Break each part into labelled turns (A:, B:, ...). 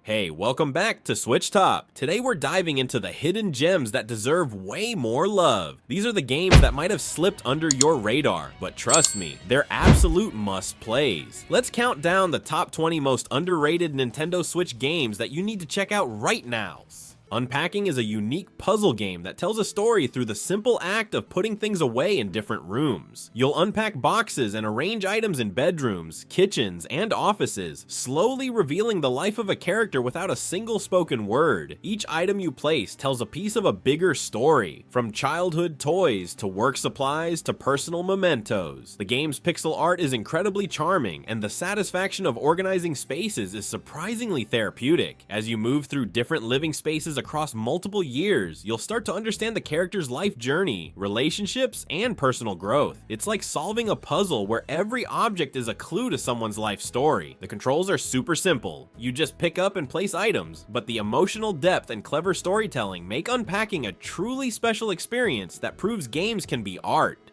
A: Hey, welcome back to SwitchTop. Today we're diving into the hidden gems that deserve way more love. These are the games that might have slipped under your radar, but trust me, they're absolute must-plays. Let's count down the top 20 most underrated Nintendo Switch games that you need to check out right now. Unpacking is a unique puzzle game that tells a story through the simple act of putting things away in different rooms. You'll unpack boxes and arrange items in bedrooms, kitchens, and offices, slowly revealing the life of a character without a single spoken word. Each item you place tells a piece of a bigger story, from childhood toys to work supplies to personal mementos. The game's pixel art is incredibly charming, and the satisfaction of organizing spaces is surprisingly therapeutic. As you move through different living spaces across multiple years, you'll start to understand the character's life journey, relationships, and personal growth. It's like solving a puzzle where every object is a clue to someone's life story. The controls are super simple. You just pick up and place items, but the emotional depth and clever storytelling make unpacking a truly special experience that proves games can be art.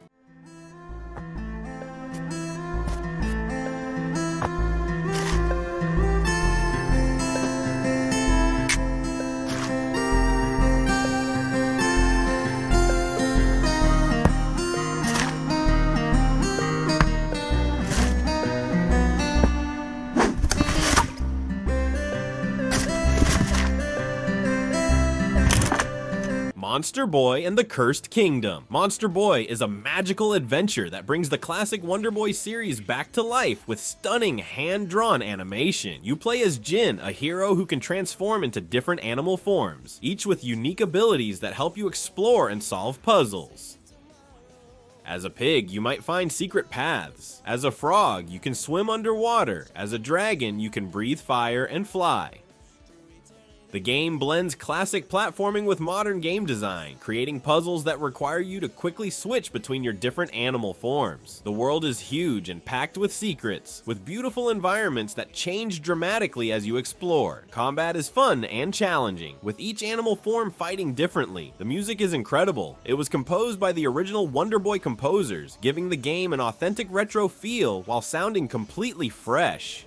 A: Monster Boy and the Cursed Kingdom. Monster Boy is a magical adventure that brings the classic Wonder Boy series back to life with stunning hand-drawn animation. You play as Dinn, a hero who can transform into different animal forms, each with unique abilities that help you explore and solve puzzles. As a pig, you might find secret paths. As a frog, you can swim underwater. As a dragon, you can breathe fire and fly. The game blends classic platforming with modern game design, creating puzzles that require you to quickly switch between your different animal forms. The world is huge and packed with secrets, with beautiful environments that change dramatically as you explore. Combat is fun and challenging, with each animal form fighting differently. The music is incredible. It was composed by the original Wonder Boy composers, giving the game an authentic retro feel while sounding completely fresh.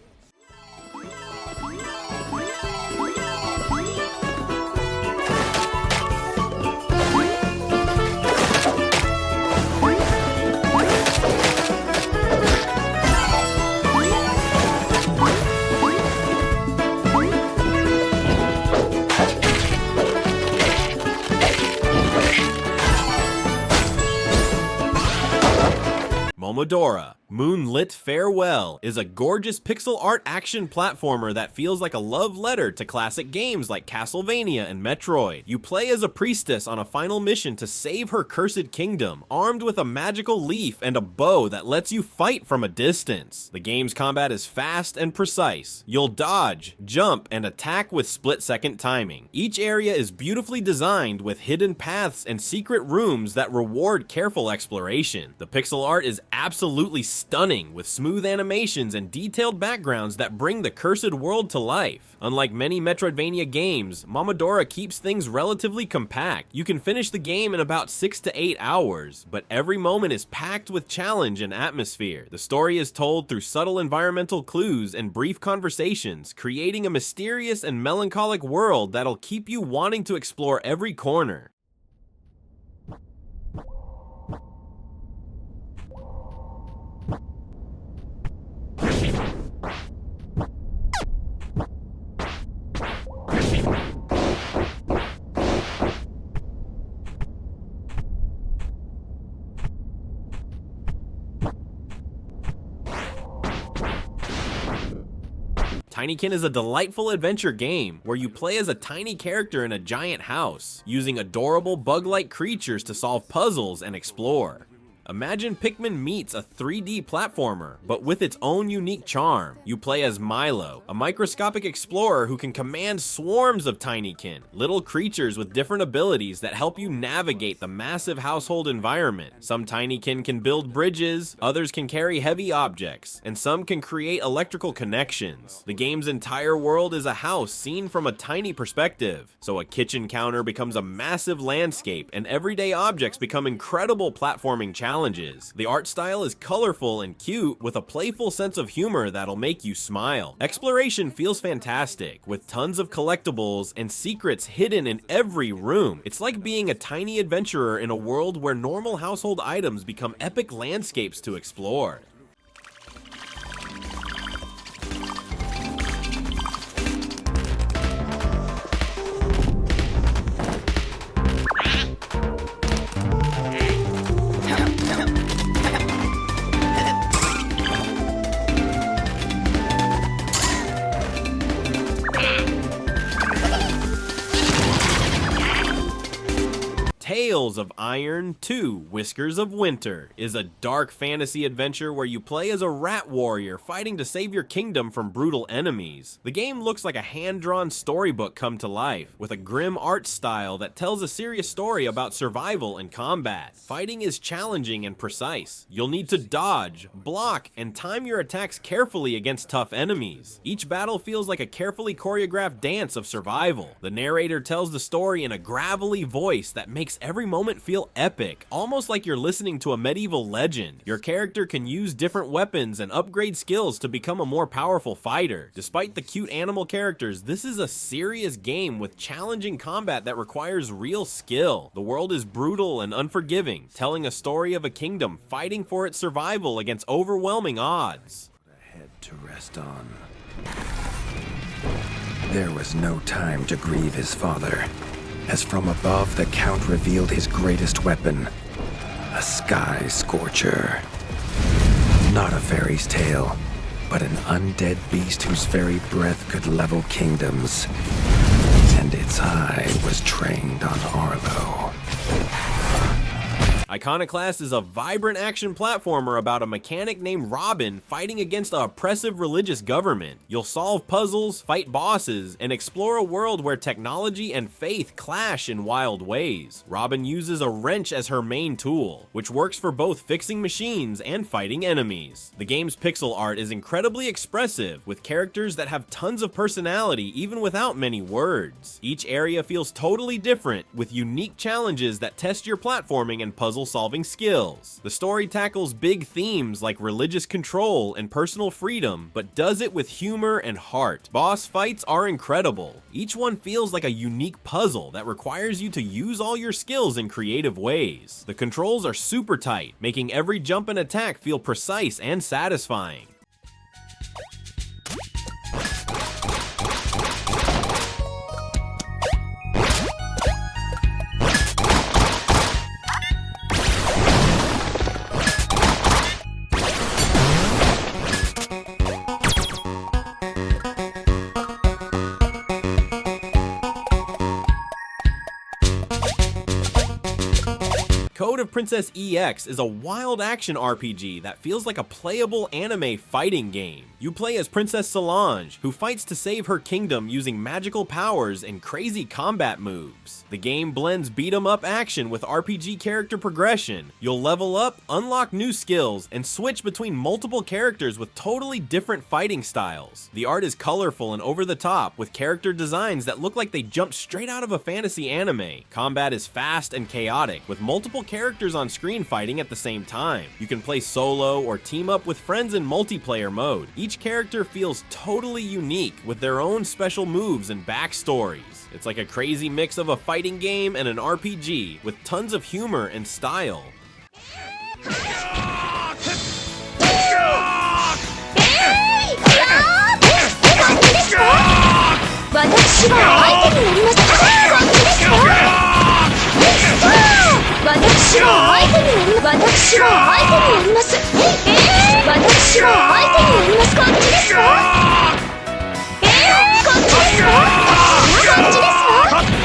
A: Momodora, Moonlit Farewell, is a gorgeous pixel art action platformer that feels like a love letter to classic games like Castlevania and Metroid. You play as a priestess on a final mission to save her cursed kingdom, armed with a magical leaf and a bow that lets you fight from a distance. The game's combat is fast and precise. You'll dodge, jump, and attack with split-second timing. Each area is beautifully designed with hidden paths and secret rooms that reward careful exploration. The pixel art is absolutely stunning, with smooth animations and detailed backgrounds that bring the cursed world to life. Unlike many Metroidvania games, Momodora keeps things relatively compact. You can finish the game in about 6 to 8 hours, but every moment is packed with challenge and atmosphere. The story is told through subtle environmental clues and brief conversations, creating a mysterious and melancholic world that'll keep you wanting to explore every corner. TinyKin is a delightful adventure game where you play as a tiny character in a giant house, using adorable bug-like creatures to solve puzzles and explore. Imagine Pikmin meets a 3D platformer, but with its own unique charm. You play as Milo, a microscopic explorer who can command swarms of TinyKin, little creatures with different abilities that help you navigate the massive household environment. Some TinyKin can build bridges, others can carry heavy objects, and some can create electrical connections. The game's entire world is a house seen from a tiny perspective, so a kitchen counter becomes a massive landscape, and everyday objects become incredible platforming challenges. challenges. The art style is colorful and cute, with a playful sense of humor that'll make you smile. Exploration feels fantastic, with tons of collectibles and secrets hidden in every room. It's like being a tiny adventurer in a world where normal household items become epic landscapes to explore. Tales of Iron 2: Whiskers of Winter is a dark fantasy adventure where you play as a rat warrior fighting to save your kingdom from brutal enemies. The game looks like a hand-drawn storybook come to life, with a grim art style that tells a serious story about survival and combat. Fighting is challenging and precise. You'll need to dodge, block, and time your attacks carefully against tough enemies. Each battle feels like a carefully choreographed dance of survival. The narrator tells the story in a gravelly voice that makes every moment feel epic, almost like you're listening to a medieval legend. Your character can use different weapons and upgrade skills to become a more powerful fighter. Despite the cute animal characters, this is a serious game with challenging combat that requires real skill. The world is brutal and unforgiving, telling a story of a kingdom fighting for its survival against overwhelming odds.
B: A head to rest on. There was no time to grieve his father, as from above the Count revealed his greatest weapon, a sky scorcher. Not a fairy's tale, but an undead beast whose very breath could level kingdoms. And its eye was trained on Arlo.
A: Iconoclasts is a vibrant action platformer about a mechanic named Robin fighting against an oppressive religious government. You'll solve puzzles, fight bosses, and explore a world where technology and faith clash in wild ways. Robin uses a wrench as her main tool, which works for both fixing machines and fighting enemies. The game's pixel art is incredibly expressive, with characters that have tons of personality even without many words. Each area feels totally different, with unique challenges that test your platforming and puzzle-solving skills. The story tackles big themes like religious control and personal freedom, but does it with humor and heart. Boss fights are incredible. Each one feels like a unique puzzle that requires you to use all your skills in creative ways. The controls are super tight, making every jump and attack feel precise and satisfying. Code of Princess EX is a wild action RPG that feels like a playable anime fighting game. You play as Princess Solange, who fights to save her kingdom using magical powers and crazy combat moves. The game blends beat-em-up action with RPG character progression. You'll level up, unlock new skills, and switch between multiple characters with totally different fighting styles. The art is colorful and over-the-top, with character designs that look like they jumped straight out of a fantasy anime. Combat is fast and chaotic, with multiple characters on screen fighting at the same time. You can play solo or team up with friends in multiplayer mode. Each character feels totally unique with their own special moves and backstories. It's like a crazy mix of a fighting game and an RPG with tons of humor and style.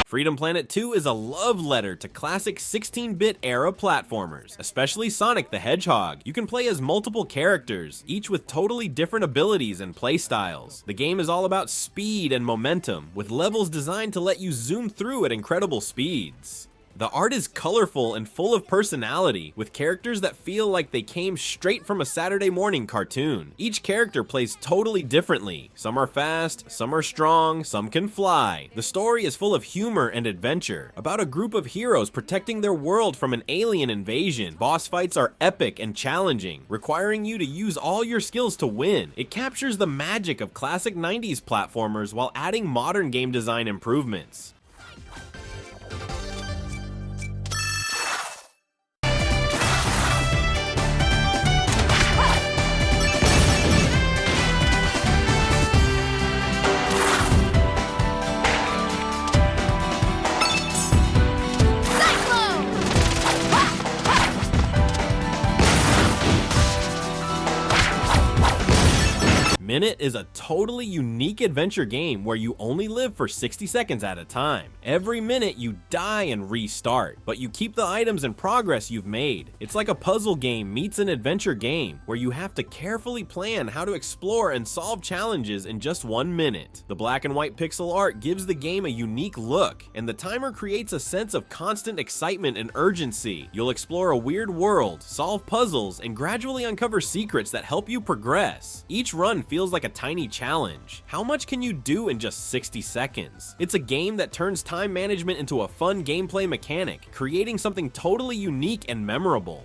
A: Freedom Planet 2 is a love letter to classic 16-bit era platformers, especially Sonic the Hedgehog. You can play as multiple characters, each with totally different abilities and playstyles. The game is all about speed and momentum, with levels designed to let you zoom through at incredible speeds. The art is colorful and full of personality, with characters that feel like they came straight from a Saturday morning cartoon. Each character plays totally differently. Some are fast, some are strong, some can fly. The story is full of humor and adventure, about a group of heroes protecting their world from an alien invasion. Boss fights are epic and challenging, requiring you to use all your skills to win. It captures the magic of classic 90s platformers while adding modern game design improvements. Minit is a totally unique adventure game where you only live for 60 seconds at a time. Every minute you die and restart, but you keep the items and progress you've made. It's like a puzzle game meets an adventure game where you have to carefully plan how to explore and solve challenges in just 1 minute. The black and white pixel art gives the game a unique look, and the timer creates a sense of constant excitement and urgency. You'll explore a weird world, solve puzzles, and gradually uncover secrets that help you progress. Each run feels like a tiny challenge. How much can you do in just 60 seconds? It's a game that turns time management into a fun gameplay mechanic, creating something totally unique and memorable.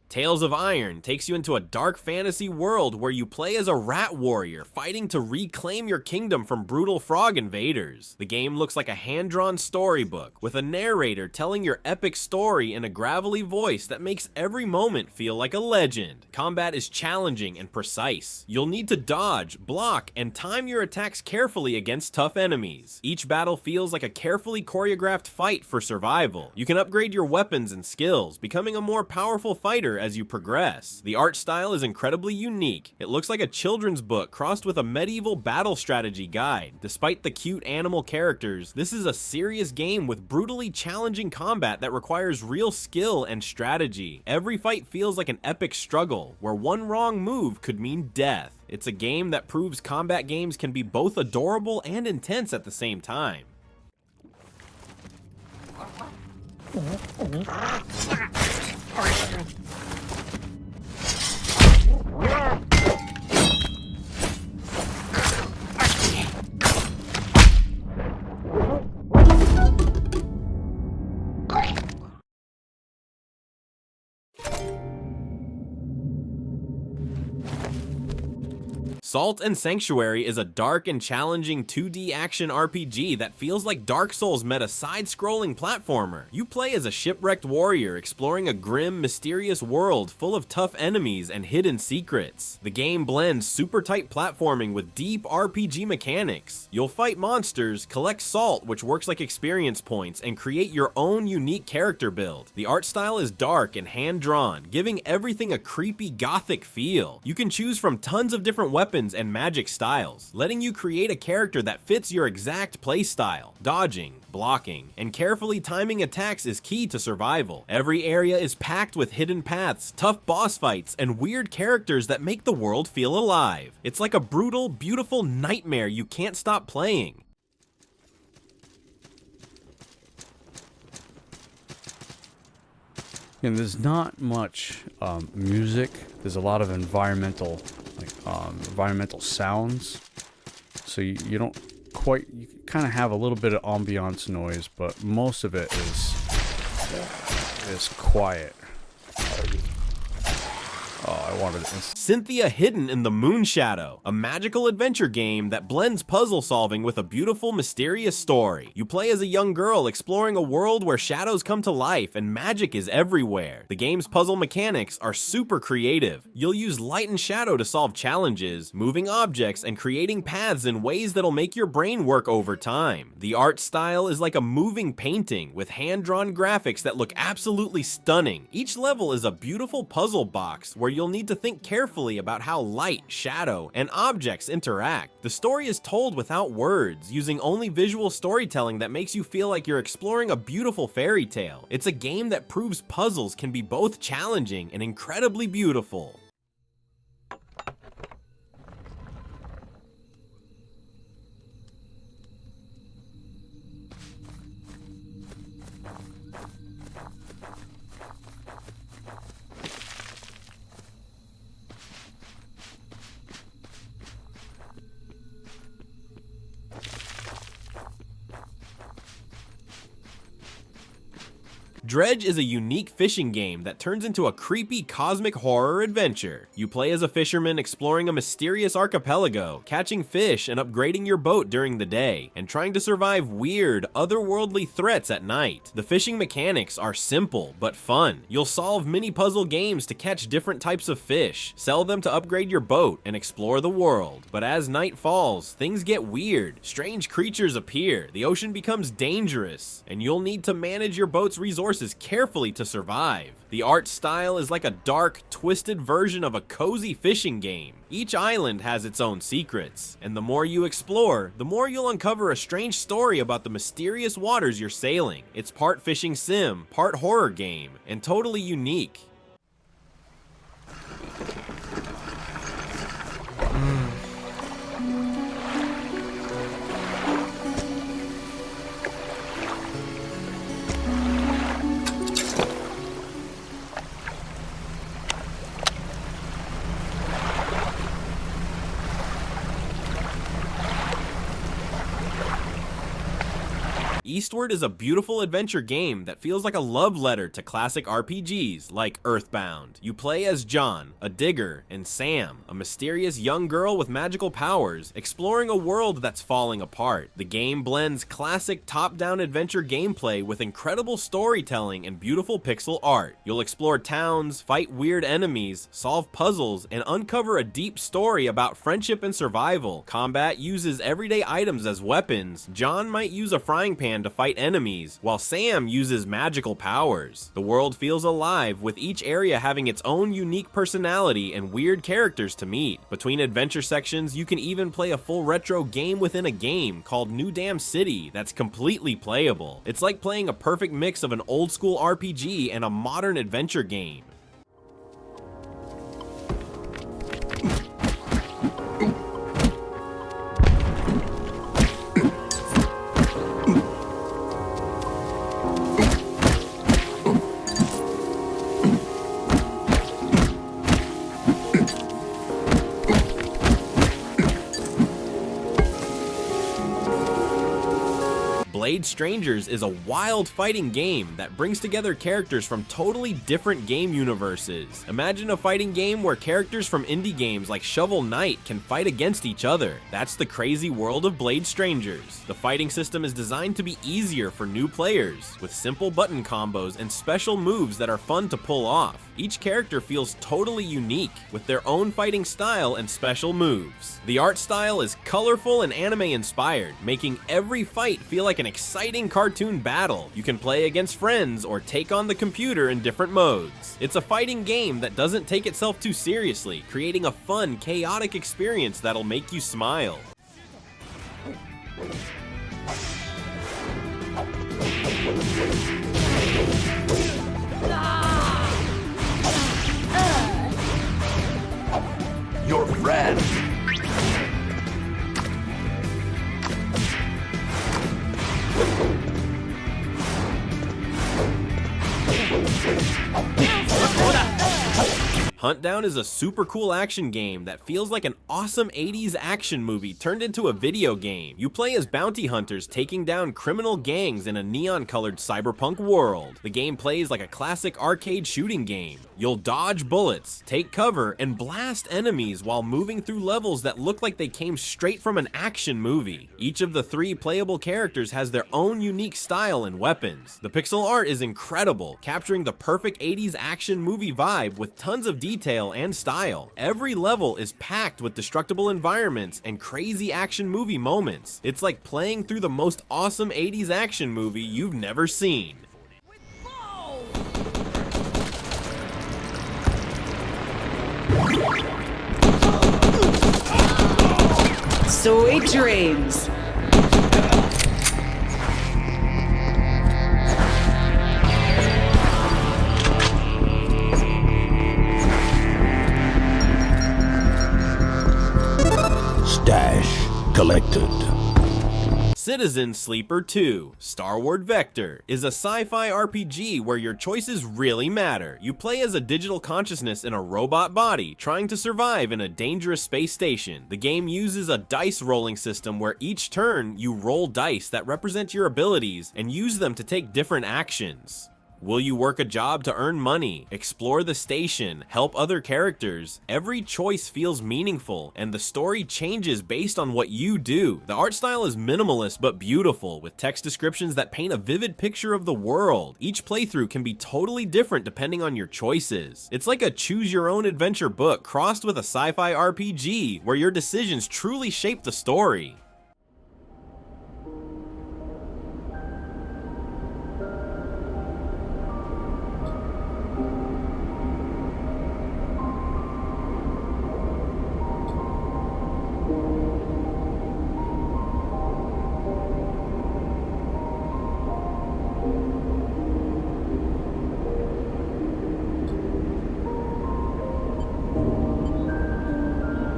A: Tales of Iron takes you into a dark fantasy world where you play as a rat warrior fighting to reclaim your kingdom from brutal frog invaders. The game looks like a hand-drawn storybook with a narrator telling your epic story in a gravelly voice that makes every moment feel like a legend. Combat is challenging and precise. You'll need to dodge, block, and time your attacks carefully against tough enemies. Each battle feels like a carefully choreographed fight for survival. You can upgrade your weapons and skills, becoming a more powerful fighter as you progress. The art style is incredibly unique. It looks like a children's book crossed with a medieval battle strategy guide. Despite the cute animal characters, this is a serious game with brutally challenging combat that requires real skill and strategy. Every fight feels like an epic struggle, where one wrong move could mean death. It's a game that proves combat games can be both adorable and intense at the same time. Salt and Sanctuary is a dark and challenging 2D action RPG that feels like Dark Souls met a side-scrolling platformer. You play as a shipwrecked warrior exploring a grim, mysterious world full of tough enemies and hidden secrets. The game blends super tight platforming with deep RPG mechanics. You'll fight monsters, collect salt, which works like experience points, and create your own unique character build. The art style is dark and hand-drawn, giving everything a creepy gothic feel. You can choose from tons of different weapons and magic styles, letting you create a character that fits your exact playstyle. Dodging, blocking, and carefully timing attacks is key to survival. Every area is packed with hidden paths, tough boss fights, and weird characters that make the world feel alive. It's like a brutal, beautiful nightmare you can't stop playing.
C: And there's not much music. There's a lot of environmental sounds. So you don't quite, you kind of have a little bit of ambiance noise, but most of it is quiet. Oh, I wanted this.
A: Cynthia hidden in the Moonshadow, a magical adventure game that blends puzzle solving with a beautiful, mysterious story. You play as a young girl exploring a world where shadows come to life and magic is everywhere. The game's puzzle mechanics are super creative. You'll use light and shadow to solve challenges, moving objects, and creating paths in ways that'll make your brain work over time. The art style is like a moving painting with hand-drawn graphics that look absolutely stunning. Each level is a beautiful puzzle box where you'll you'll need to think carefully about how light, shadow, and objects interact. The story is told without words, using only visual storytelling that makes you feel like you're exploring a beautiful fairy tale. It's a game that proves puzzles can be both challenging and incredibly beautiful. Dredge is a unique fishing game that turns into a creepy cosmic horror adventure. You play as a fisherman exploring a mysterious archipelago, catching fish and upgrading your boat during the day, and trying to survive weird, otherworldly threats at night. The fishing mechanics are simple but fun. You'll solve mini puzzle games to catch different types of fish, sell them to upgrade your boat, and explore the world. But as night falls, things get weird. Strange creatures appear, the ocean becomes dangerous, and you'll need to manage your boat's resources carefully to survive. The art style is like a dark, twisted version of a cozy fishing game. Each island has its own secrets, and the more you explore, the more you'll uncover a strange story about the mysterious waters you're sailing. It's part fishing sim, part horror game, and totally unique. Eastward is a beautiful adventure game that feels like a love letter to classic RPGs like Earthbound. You play as John, a digger, and Sam, a mysterious young girl with magical powers, exploring a world that's falling apart. The game blends classic top-down adventure gameplay with incredible storytelling and beautiful pixel art. You'll explore towns, fight weird enemies, solve puzzles, and uncover a deep story about friendship and survival. Combat uses everyday items as weapons. John might use a frying pan to fight enemies, while Sam uses magical powers. The world feels alive, with each area having its own unique personality and weird characters to meet. Between adventure sections, you can even play a full retro game within a game called New Dam City that's completely playable. It's like playing a perfect mix of an old school RPG and a modern adventure game. Blade Strangers is a wild fighting game that brings together characters from totally different game universes. Imagine a fighting game where characters from indie games like Shovel Knight can fight against each other. That's the crazy world of Blade Strangers. The fighting system is designed to be easier for new players, with simple button combos and special moves that are fun to pull off. Each character feels totally unique, with their own fighting style and special moves. The art style is colorful and anime inspired, making every fight feel like an exciting cartoon battle. You can play against friends or take on the computer in different modes. It's a fighting game that doesn't take itself too seriously, creating a fun, chaotic experience that'll make you smile.
D: Your friend.
A: Huntdown is a super cool action game that feels like an awesome 80s action movie turned into a video game. You play as bounty hunters taking down criminal gangs in a neon-colored cyberpunk world. The game plays like a classic arcade shooting game. You'll dodge bullets, take cover, and blast enemies while moving through levels that look like they came straight from an action movie. Each of the 3 playable characters has their own unique style and weapons. The pixel art is incredible, capturing the perfect 80s action movie vibe with tons of detail and style. Every level is packed with destructible environments and crazy action movie moments. It's like playing through the most awesome 80s action movie you've never seen.
D: Sweet dreams.
E: Stash collected.
A: Citizen Sleeper 2, Starward Vector, is a sci-fi RPG where your choices really matter. You play as a digital consciousness in a robot body, trying to survive in a dangerous space station. The game uses a dice rolling system where each turn you roll dice that represent your abilities and use them to take different actions. Will you work a job to earn money, explore the station, help other characters? Every choice feels meaningful, and the story changes based on what you do. The art style is minimalist but beautiful, with text descriptions that paint a vivid picture of the world. Each playthrough can be totally different depending on your choices. It's like a choose-your-own-adventure book crossed with a sci-fi RPG, where your decisions truly shape the story.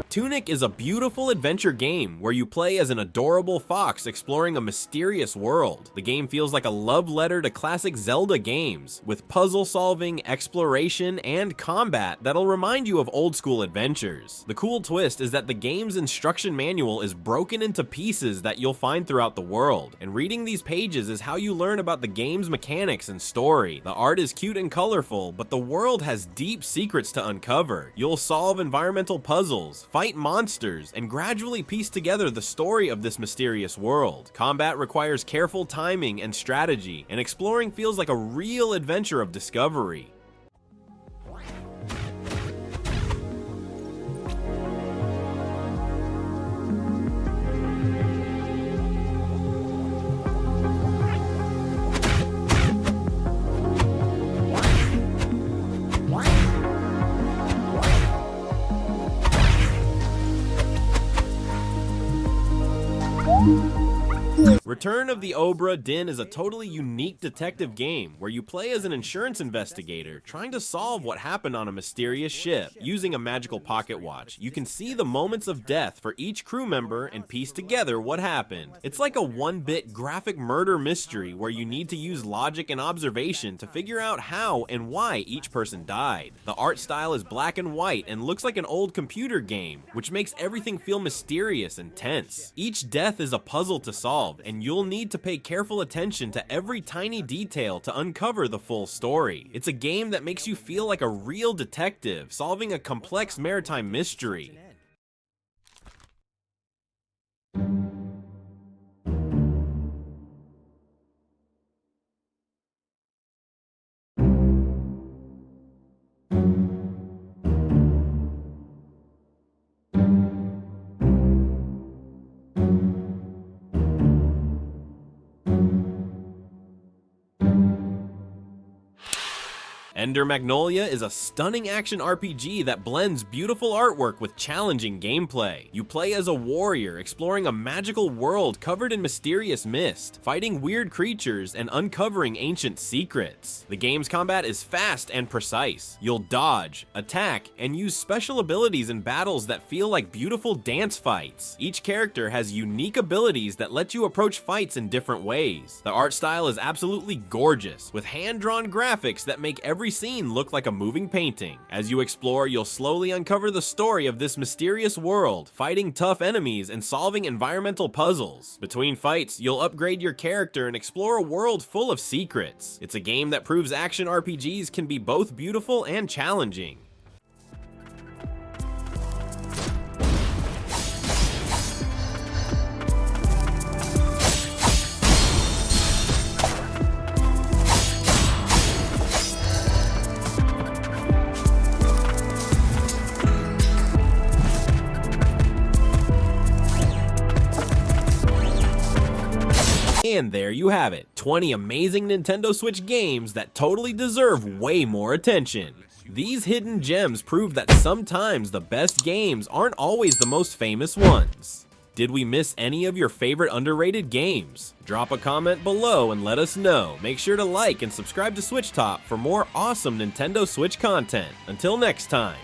A: Tunic is a beautiful adventure game where you play as an adorable fox exploring a mysterious world. The game feels like a love letter to classic Zelda games, with puzzle solving, exploration, and combat that'll remind you of old school adventures. The cool twist is that the game's instruction manual is broken into pieces that you'll find throughout the world, and reading these pages is how you learn about the game's mechanics and story. The art is cute and colorful, but the world has deep secrets to uncover. You'll solve environmental puzzles, fight monsters, and gradually piece together the story of this mysterious world. Combat requires careful timing and strategy, and exploring feels like a real adventure of discovery. Return of the Obra, Dinn is a totally unique detective game where you play as an insurance investigator trying to solve what happened on a mysterious ship. Using a magical pocket watch, you can see the moments of death for each crew member and piece together what happened. It's like a one-bit graphic murder mystery where you need to use logic and observation to figure out how and why each person died. The art style is black and white and looks like an old computer game, which makes everything feel mysterious and tense. Each death is a puzzle to solve, and you'll need to pay careful attention to every tiny detail to uncover the full story. It's a game that makes you feel like a real detective solving a complex maritime mystery. Ender Magnolia is a stunning action RPG that blends beautiful artwork with challenging gameplay. You play as a warrior exploring a magical world covered in mysterious mist, fighting weird creatures and uncovering ancient secrets. The game's combat is fast and precise. You'll dodge, attack, and use special abilities in battles that feel like beautiful dance fights. Each character has unique abilities that let you approach fights in different ways. The art style is absolutely gorgeous, with hand-drawn graphics that make every scene look like a moving painting. As you explore, you'll slowly uncover the story of this mysterious world, fighting tough enemies and solving environmental puzzles. Between fights, you'll upgrade your character and explore a world full of secrets. It's a game that proves action RPGs can be both beautiful and challenging. And there you have it, 20 amazing Nintendo Switch games that totally deserve way more attention. These hidden gems prove that sometimes the best games aren't always the most famous ones. Did we miss any of your favorite underrated games? Drop a comment below and let us know. Make sure to like and subscribe to SwitchTop for more awesome Nintendo Switch content. Until next time.